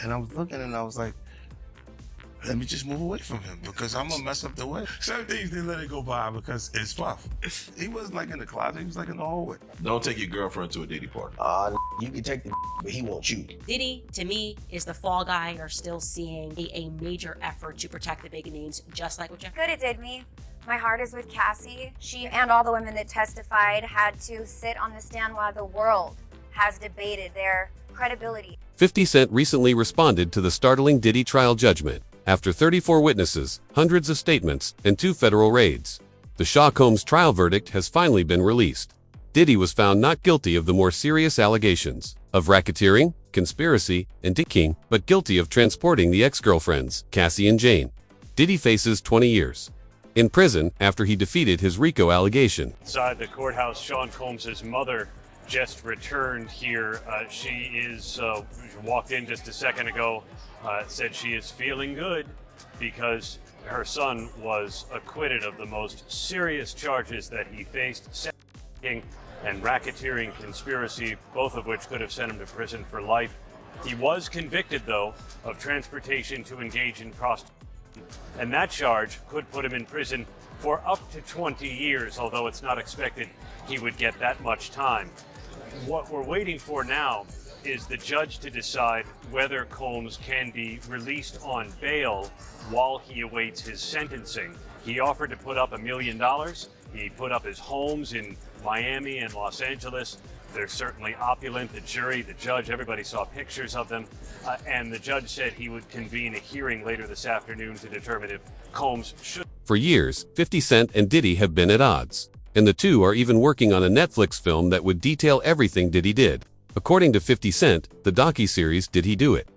And I was looking and I was like, let me just move away from him because I'm gonna mess up the way. Certain things they let it go by because it's fluff. He wasn't like in the closet, he was like in the hallway. Don't take your girlfriend to a Diddy party. You can take the but he won't you. Diddy, to me, is the fall guy. Are still seeing a major effort to protect the big names, just like with Jeff. Good, it did me. My heart is with Cassie. She and all the women that testified had to sit on the stand while the world has debated their credibility. 50 Cent recently responded to the startling Diddy trial judgment. After 34 witnesses, hundreds of statements, and 2 federal raids, the Shaw Combs trial verdict has finally been released. Diddy was found not guilty of the more serious allegations of racketeering, conspiracy, and dicking, but guilty of transporting the ex-girlfriends, Cassie and Jane. Diddy faces 20 years in prison after he defeated his RICO allegation. Inside the courthouse, Sean Combs' mother just returned here. She is walked in just a second ago, said she is feeling good because her son was acquitted of the most serious charges that he faced, sentencing and racketeering conspiracy, both of which could have sent him to prison for life. He was convicted, though, of transportation to engage in prostitution, and that charge could put him in prison for up to 20 years, although it's not expected he would get that much time. What we're waiting for now is the judge to decide whether Combs can be released on bail while he awaits his sentencing. He offered to put up $1 million. He put up his homes in Miami and Los Angeles. They're certainly opulent. The jury, the judge, everybody saw pictures of them. And the judge said he would convene a hearing later this afternoon to determine if Combs should. For years, 50 Cent and Diddy have been at odds, and the two are even working on a Netflix film that would detail everything Diddy did. According to 50 Cent, the docuseries Did He Do It?,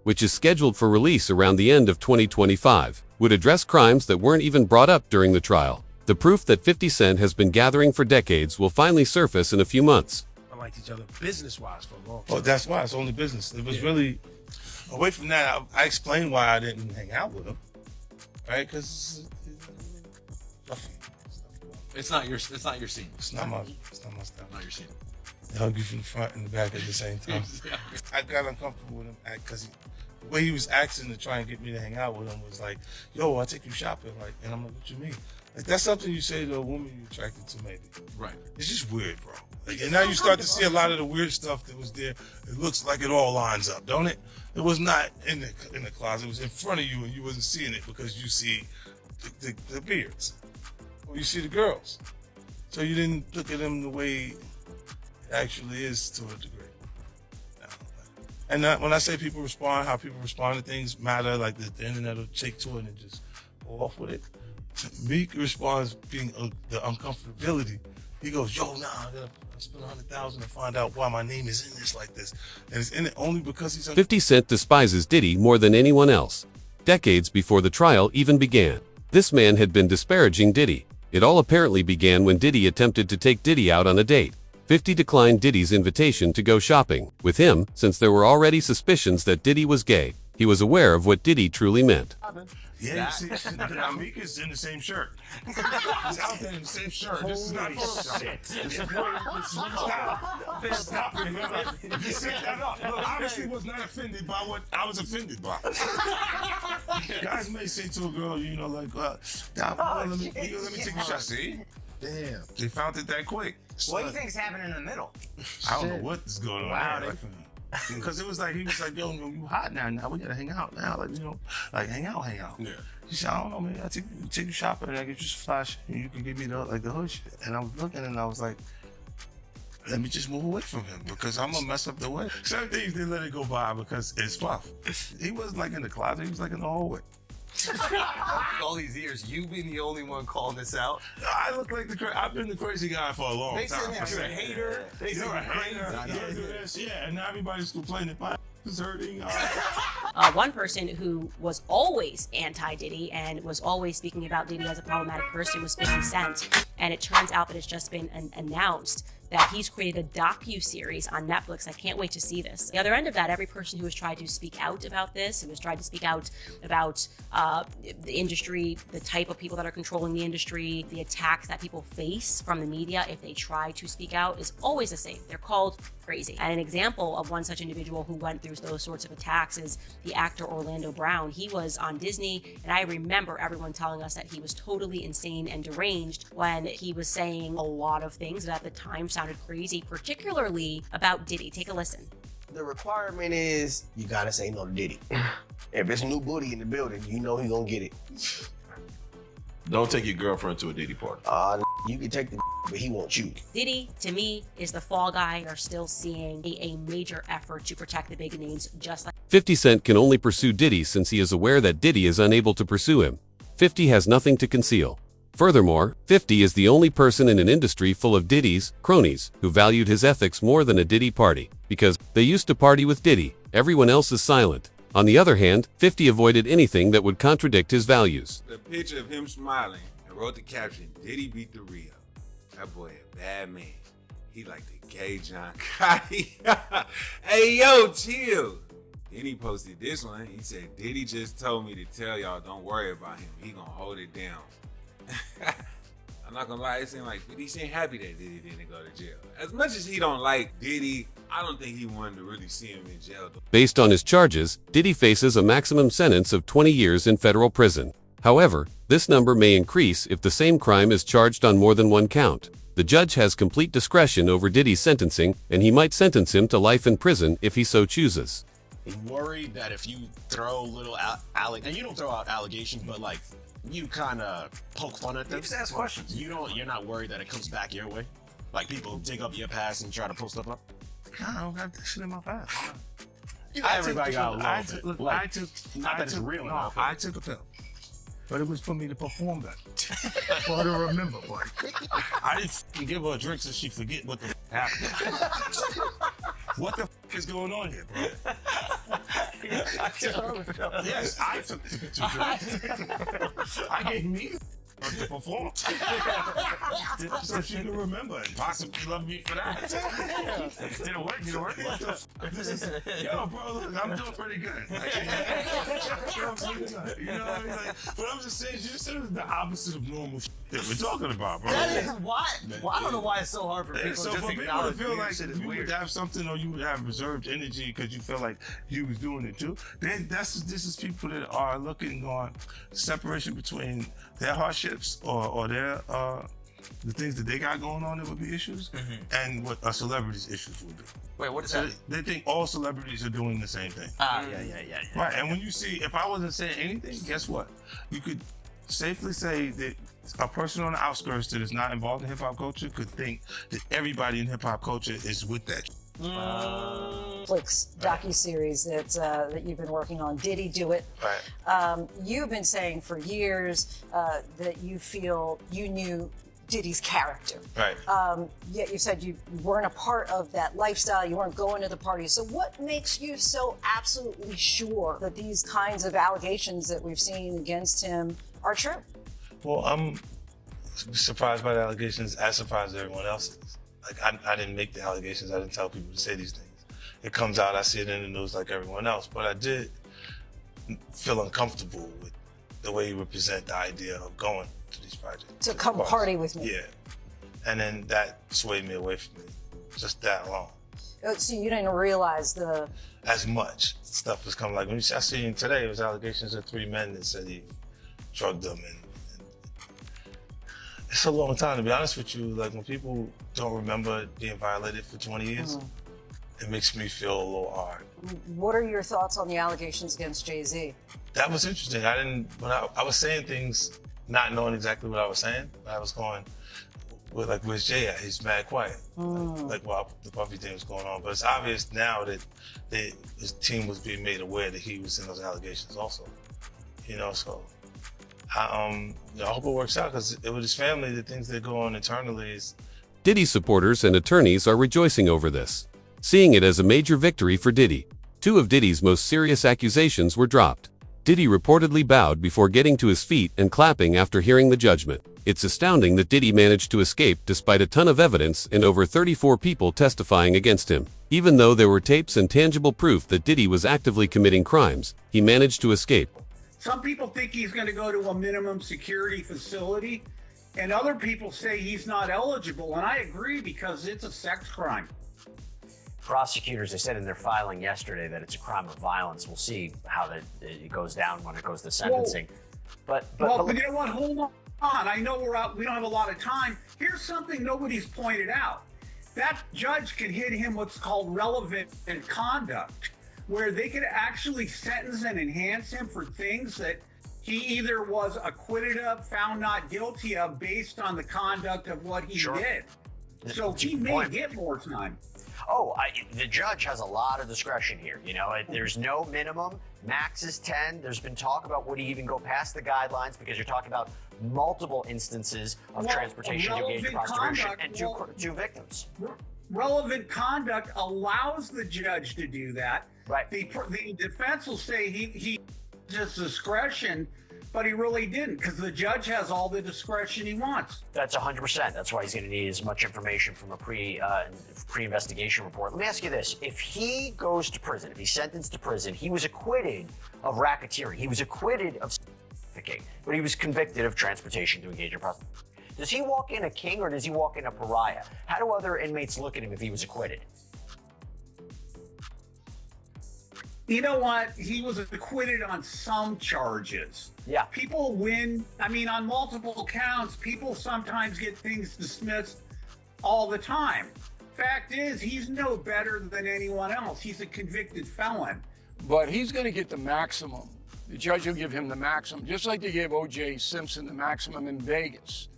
which is scheduled for release around the end of 2025, would address crimes that weren't even brought up during the trial. The proof that 50 Cent has been gathering for decades will finally surface in a few months. I liked each other business-wise for a long time. Well, that's why it's only business. It was really, away from that, I explained why I didn't hang out with him, right? Because It's not your scene. It's not my stuff. Not your scene. They hug you from the front and the back at the same time. I got uncomfortable with him because the way he was acting to try and get me to hang out with him was like, yo, I'll take you shopping. Like, and I'm like, what you mean? Like, that's something you say to a woman you're attracted to, maybe. Right. It's just weird, bro. Like, and now you start to see a lot of the weird stuff that was there. It looks like it all lines up, don't it? It was not in the closet. It was in front of you and you wasn't seeing it because you see the beards. Or you see the girls. So you didn't look at them the way it actually is to a degree. No. And when I say people respond, how people respond to things matter, like the internet will take to it and just go off with it. Meek responds being the uncomfortability. He goes, yo, nah, I gotta spend $100,000 to find out why my name is in this like this. And it's in it only because he's 50 Cent despises Diddy more than anyone else. Decades before the trial even began, this man had been disparaging Diddy. It all apparently began when Diddy attempted to take Diddy out on a date. 50 declined Diddy's invitation to go shopping with him since there were already suspicions that Diddy was gay. He was aware of what Diddy truly meant. Yeah, you see, now Meek is in the same shirt. He's out there in the same shirt. This is not shit. Stop it. You set that up. Look, obviously was not offended by what I was offended by. Guys may say to a girl, you know, like, let me take a shot. See? Damn. They found it that quick. What do you think is happening in the middle? I don't know what is going on. Wow. Because it was like, he was like, yo, you hot now, we gotta hang out now, like, you know, like hang out. Yeah. He said, I don't know, man, I'll take you shopping and I get you some flash and you can give me the hood shit. And I was looking and I was like, let me just move away from him because I'm gonna mess up the way. Certain things they let it go by because it's fluff. He wasn't like in the closet, he was like in the hallway. All these years, you've been the only one calling this out. I look like I've been the crazy guy for a long time. They said you're a hater. They said you're crazy. Yeah, and now everybody's complaining. My is hurting. One person who was always anti-Diddy and was always speaking about Diddy as a problematic person was 50 Cent. And it turns out that it's just been announced that he's created a docuseries on Netflix. I can't wait to see this. The other end of that, every person who has tried to speak out about this, who has tried to speak out about the industry, the type of people that are controlling the industry, the attacks that people face from the media if they try to speak out, is always the same. They're called crazy. And an example of one such individual who went through those sorts of attacks is the actor Orlando Brown. He was on Disney, and I remember everyone telling us that he was totally insane and deranged when he was saying a lot of things that at the time sounded crazy, particularly about Diddy. Take a listen. The requirement is you gotta say no to Diddy. If it's new booty in the building, you know he gonna get it. Don't take your girlfriend to a Diddy party. You can take the but he wants you. Diddy, to me, is the fall guy. Are still seeing a major effort to protect the big names, just like 50 Cent can only pursue Diddy since he is aware that Diddy is unable to pursue him. 50 has nothing to conceal. Furthermore, 50 is the only person in an industry full of Diddy's cronies who valued his ethics more than a Diddy party, because they used to party with Diddy. Everyone else is silent. On the other hand, 50 avoided anything that would contradict his values. The picture of him smiling and wrote the caption, Diddy beat the Rio. That boy a bad man. He like the gay John Gotti. Hey, yo, chill. Then he posted this one. He said, Diddy just told me to tell y'all don't worry about him. He gonna hold it down. I'm not gonna lie, it seemed like 50 Cent happy that Diddy didn't go to jail. As much as he don't like Diddy, I don't think he wanted to really see him in jail. Based on his charges, Diddy faces a maximum sentence of 20 years in federal prison. However, this number may increase if the same crime is charged on more than one count. The judge has complete discretion over Diddy's sentencing, and he might sentence him to life in prison if he so chooses. Worried that if you throw little and you don't throw out allegations, but like you kind of poke fun at them. You just ask questions. You're not worried that it comes back your way. Like people dig up your past and try to pull stuff up. I don't got that shit in my past. Everybody got a little bit. Look, Like, I took not that it's real no, enough. I took a pill. But it was for me to perform that. For her to remember, boy. I didn't give her a drink so she forget what the happened. What the is going on here, bro? Yes, I took the drinks. I gave me to perform. So she can remember and possibly love me for that. Did it work? What the yo, bro, look, I'm doing pretty good. Like, you know what I mean? Like, but I'm just saying, you said it's the opposite of normal shit that we're talking about, bro. That is why. Well, I don't know why it's so hard for people So just for to people to acknowledge feel like shit is you weird. would have something or you would have reserved energy because you feel like you was doing it too, then this is people that are looking on separation between their hardships or their the things that they got going on that would be issues and what a celebrity's issues would be. Wait, what is So that? they think all celebrities are doing the same thing. Yeah. Right, and when you see, if I wasn't saying anything, guess what? You could safely say that a person on the outskirts that is not involved in hip-hop culture could think that everybody in hip-hop culture is with that. Netflix docuseries that you've been working on. Diddy do it? Right. You've been saying for years that you feel you knew Diddy's character. Right. Yet you said you weren't a part of that lifestyle. You weren't going to the parties. So what makes you so absolutely sure that these kinds of allegations that we've seen against him are true? Well, I'm surprised by the allegations, as surprised as everyone else is. Like, I didn't make the allegations. I didn't tell people to say these things. It comes out, I see it in the news like everyone else. But I did feel uncomfortable with the way you represent the idea of going to these projects. To come party with me. Yeah. And then that swayed me away from it. Just that alone. So you didn't realize As much stuff was coming. Like, when I seen today, it was allegations of 3 men that said he drugged them. And it's a long time, to be honest with you. Like, when people don't remember being violated for 20 years, it makes me feel a little hard. What are your thoughts on the allegations against Jay-Z? That was interesting. When I was saying things, not knowing exactly what I was saying, I was going, where's Jay at? He's mad quiet. Like while the Puffy thing was going on. But it's obvious now that his team was being made aware that he was in those allegations also. You know, so I hope it works out, because with his family, the things that go on internally is... Diddy supporters and attorneys are rejoicing over this, seeing it as a major victory for Diddy. 2 of Diddy's most serious accusations were dropped. Diddy reportedly bowed before getting to his feet and clapping after hearing the judgment. It's astounding that Diddy managed to escape despite a ton of evidence and over 34 people testifying against him. Even though there were tapes and tangible proof that Diddy was actively committing crimes, he managed to escape. Some people think he's going to go to a minimum security facility, and other people say he's not eligible, and I agree because it's a sex crime. Prosecutors, they said in their filing yesterday that it's a crime of violence. We'll see how it goes down when it goes to sentencing. But you know what? Hold on. I know we don't have a lot of time. Here's something nobody's pointed out. That judge can hit him what's called relevant conduct, where they could actually sentence and enhance him for things that he either was acquitted of, found not guilty of, based on the conduct of what he did. So he may get more time. Oh, the judge has a lot of discretion here. You know, there's no minimum. Max is 10. There's been talk about would he even go past the guidelines because you're talking about multiple instances of transportation to engage in prostitution and two victims. Relevant conduct allows the judge to do that. Right. The defense will say he just discretion, but he really didn't because the judge has all the discretion he wants. That's 100%. That's why he's going to need as much information from a pre-investigation report. Let me ask you this. If he goes to prison, if he's sentenced to prison, he was acquitted of racketeering. He was acquitted of trafficking, but he was convicted of transportation to engage in prostitution. Does he walk in a king or does he walk in a pariah? How do other inmates look at him if he was acquitted? You know what? He was acquitted on some charges. Yeah. People win. I mean, on multiple counts, people sometimes get things dismissed all the time. Fact is, he's no better than anyone else. He's a convicted felon. But he's going to get the maximum. The judge will give him the maximum, just like they gave O.J. Simpson the maximum in Vegas.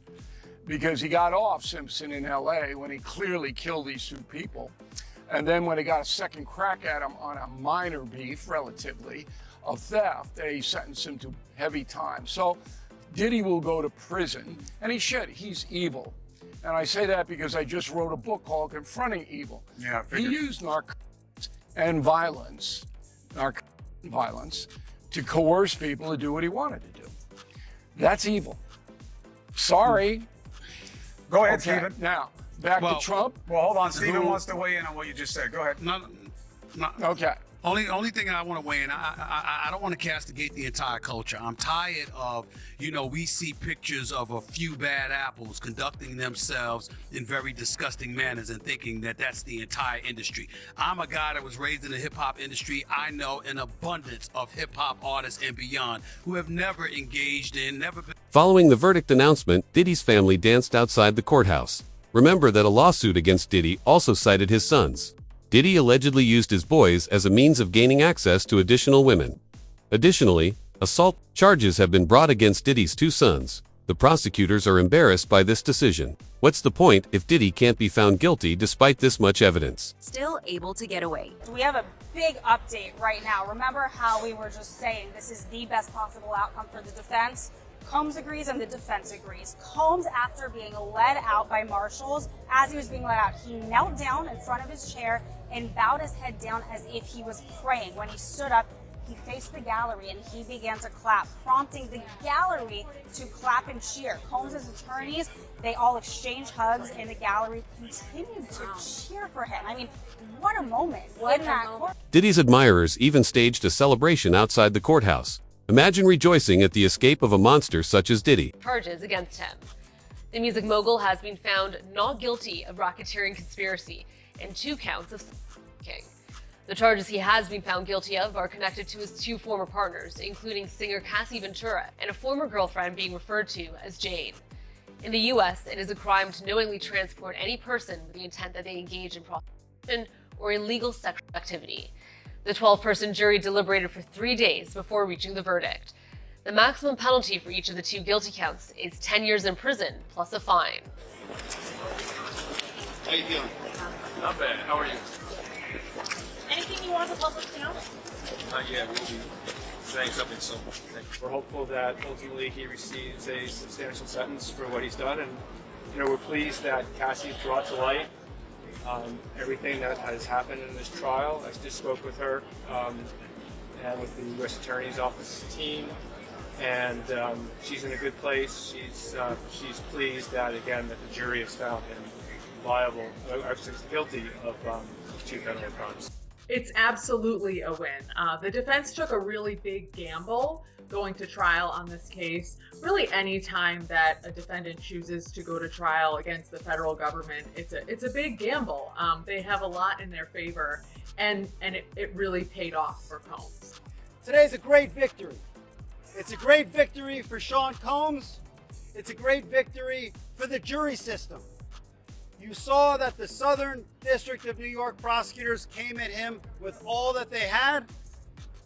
Because he got off Simpson in L.A. when he clearly killed these two people. And then when they got a second crack at him on a minor beef, relatively, of theft, they sentenced him to heavy time. So Diddy will go to prison, and he should. He's evil. And I say that because I just wrote a book called Confronting Evil. Yeah, he used narcotics and violence, to coerce people to do what he wanted to do. That's evil. Sorry. Go ahead, okay. Stephen. Now, back to Trump. Well, hold on. Stephen wants to weigh in on what you just said. Go ahead. No. Okay. Only thing I want to weigh in, I don't want to castigate the entire culture. I'm tired of, we see pictures of a few bad apples conducting themselves in very disgusting manners and thinking that that's the entire industry. I'm a guy that was raised in the hip-hop industry. I know an abundance of hip-hop artists and beyond who have never engaged in, never been... Following the verdict announcement, Diddy's family danced outside the courthouse. Remember that a lawsuit against Diddy also cited his sons. Diddy allegedly used his boys as a means of gaining access to additional women. Additionally, assault charges have been brought against Diddy's two sons. The prosecutors are embarrassed by this decision. What's the point if Diddy can't be found guilty despite this much evidence? Still able to get away. We have a big update right now. Remember how we were just saying this is the best possible outcome for the defense? Combs agrees and the defense agrees. Combs, after being led out by marshals, as he was being let out, he knelt down in front of his chair and bowed his head down as if he was praying. When he stood up, he faced the gallery and he began to clap, prompting the gallery to clap and cheer. Combs' attorneys, they all exchanged hugs and the gallery continued to cheer for him. I mean, what a moment in that court. Diddy's admirers even staged a celebration outside the courthouse. Imagine rejoicing at the escape of a monster such as Diddy. Charges against him. The music mogul has been found not guilty of racketeering conspiracy and 2 counts of trafficking. The charges he has been found guilty of are connected to his 2 former partners, including singer Cassie Ventura and a former girlfriend being referred to as Jane. In the U.S., it is a crime to knowingly transport any person with the intent that they engage in prostitution or illegal sexual activity. The 12-person jury deliberated for 3 days before reaching the verdict. The maximum penalty for each of the 2 guilty counts is 10 years in prison plus a fine. How you feeling? Not bad. How are you? Anything you want the public to know? Not yet. We'll be saying something soon. We're hopeful that ultimately he receives a substantial sentence for what he's done, and we're pleased that Cassie's brought to light everything that has happened in this trial. I just spoke with her, and with the U.S. Attorney's Office team. And she's in a good place. She's pleased that, again, that the jury has found him guilty of 2 federal crimes. It's absolutely a win. The defense took a really big gamble going to trial on this case. Really, any time that a defendant chooses to go to trial against the federal government, it's a big gamble. They have a lot in their favor, and it really paid off for Combs. Today's a great victory. It's a great victory for Sean Combs. It's a great victory for the jury system. You saw that the Southern District of New York prosecutors came at him with all that they had.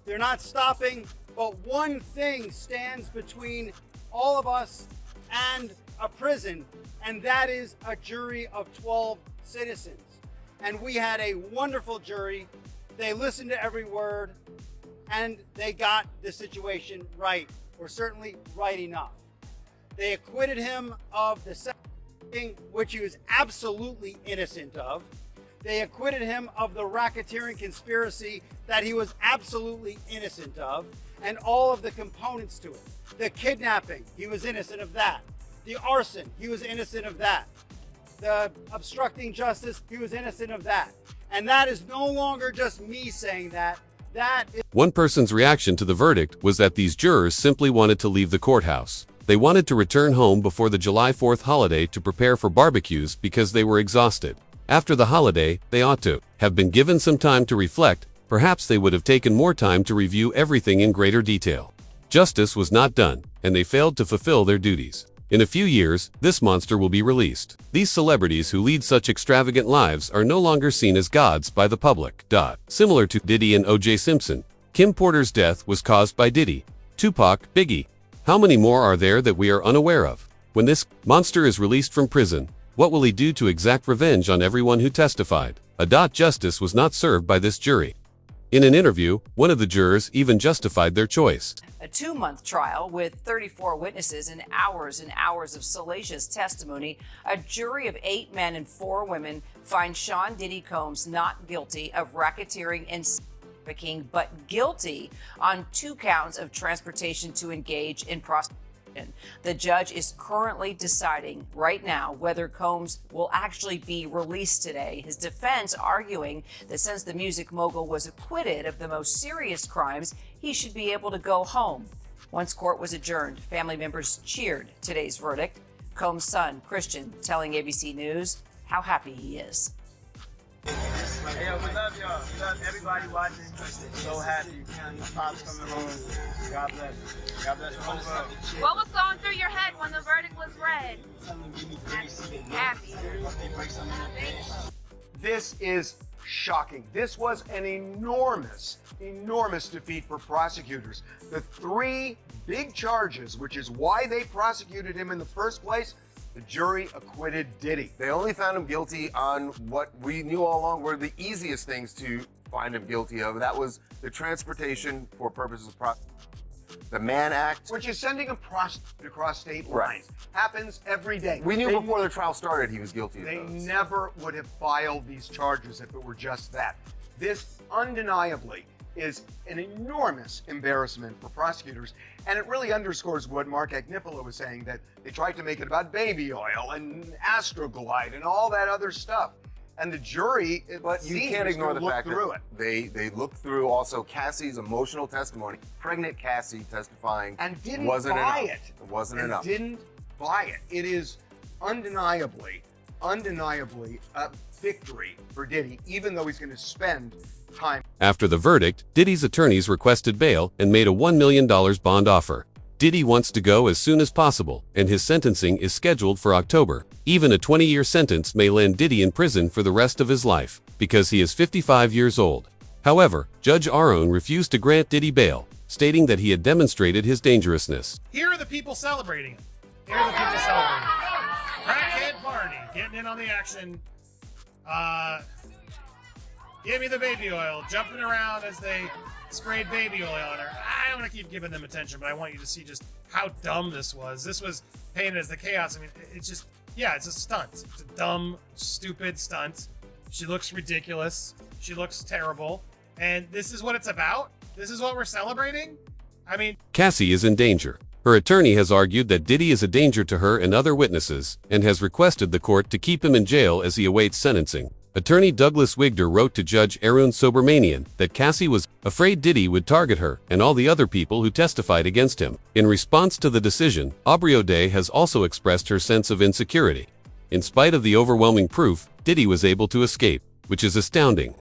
They're not stopping, but one thing stands between all of us and a prison, and that is a jury of 12 citizens. And we had a wonderful jury. They listened to every word, and they got the situation right, or certainly right enough. They acquitted him of the thing which he was absolutely innocent of. They acquitted him of the racketeering conspiracy that he was absolutely innocent of, and all of the components to it. The kidnapping, he was innocent of that. The arson, he was innocent of that. The obstructing justice, he was innocent of that. And that is no longer just me saying that. That is— One person's reaction to the verdict was that these jurors simply wanted to leave the courthouse. They wanted to return home before the July 4th holiday to prepare for barbecues because they were exhausted. After the holiday, they ought to have been given some time to reflect. Perhaps they would have taken more time to review everything in greater detail. Justice was not done, and they failed to fulfill their duties. In a few years, this monster will be released. These celebrities who lead such extravagant lives are no longer seen as gods by the public. Similar to Diddy and O.J. Simpson, Kim Porter's death was caused by Diddy, Tupac, Biggie. How many more are there that we are unaware of? When this monster is released from prison, what will he do to exact revenge on everyone who testified? Justice was not served by this jury. In an interview, one of the jurors even justified their choice. A 2-month trial with 34 witnesses and hours of salacious testimony, a jury of 8 men and 4 women finds Sean Diddy Combs not guilty of racketeering and trafficking, but guilty on 2 counts of transportation to engage in prostitution. The judge is currently deciding right now whether Combs will actually be released today. His defense arguing that since the music mogul was acquitted of the most serious crimes, he should be able to go home. Once court was adjourned, family members cheered today's verdict. Combs' son, Christian, telling ABC News how happy he is. Hey, yo, we love y'all. We love everybody watching. So happy. Pop's coming home. God bless. God bless the whole world. What was going through your head when the verdict was read? Happy. This is shocking. This was an enormous defeat for prosecutors. The 3 big charges, which is why they prosecuted him in the first place, the jury acquitted Diddy. They only found him guilty on what we knew all along were the easiest things to find him guilty of. That was the transportation for purposes of the Mann Act, which is sending a prostitute across state lines. Happens every day. We knew before the trial started he was guilty of They those. never would have filed these charges if it were just that. This undeniably is an enormous embarrassment for prosecutors, and it really underscores what Mark Agnifilo was saying, that they tried to make it about baby oil and Astroglide and all that other stuff. And the jury, but you can't ignore the fact that they looked through also Cassie's emotional testimony. Pregnant Cassie testifying and didn't wasn't buy enough. it. It wasn't and enough. Didn't buy it. It is undeniably a victory for Diddy, even though he's going to spend time. After the verdict, Diddy's attorneys requested bail and made a $1 million bond offer. Diddy wants to go as soon as possible, and his sentencing is scheduled for October. Even a 20-year sentence may land Diddy in prison for the rest of his life, because he is 55 years old. However, Judge Aron refused to grant Diddy bail, stating that he had demonstrated his dangerousness. Here are the people celebrating it. Here are the people celebrating it. Crackhead party, getting in on the action. Give me the baby oil, jumping around as they sprayed baby oil on her. I don't want to keep giving them attention, but I want you to see just how dumb this was. This was painted as the chaos. I mean, it's just, yeah, it's a stunt. It's a dumb, stupid stunt. She looks ridiculous. She looks terrible. And this is what it's about. This is what we're celebrating? I mean, Cassie is in danger. Her attorney has argued that Diddy is a danger to her and other witnesses, and has requested the court to keep him in jail as he awaits sentencing. Attorney Douglas Wigder wrote to Judge Arun Subramanian that Cassie was afraid Diddy would target her and all the other people who testified against him. In response to the decision, Aubrey O'Day has also expressed her sense of insecurity. In spite of the overwhelming proof, Diddy was able to escape, which is astounding.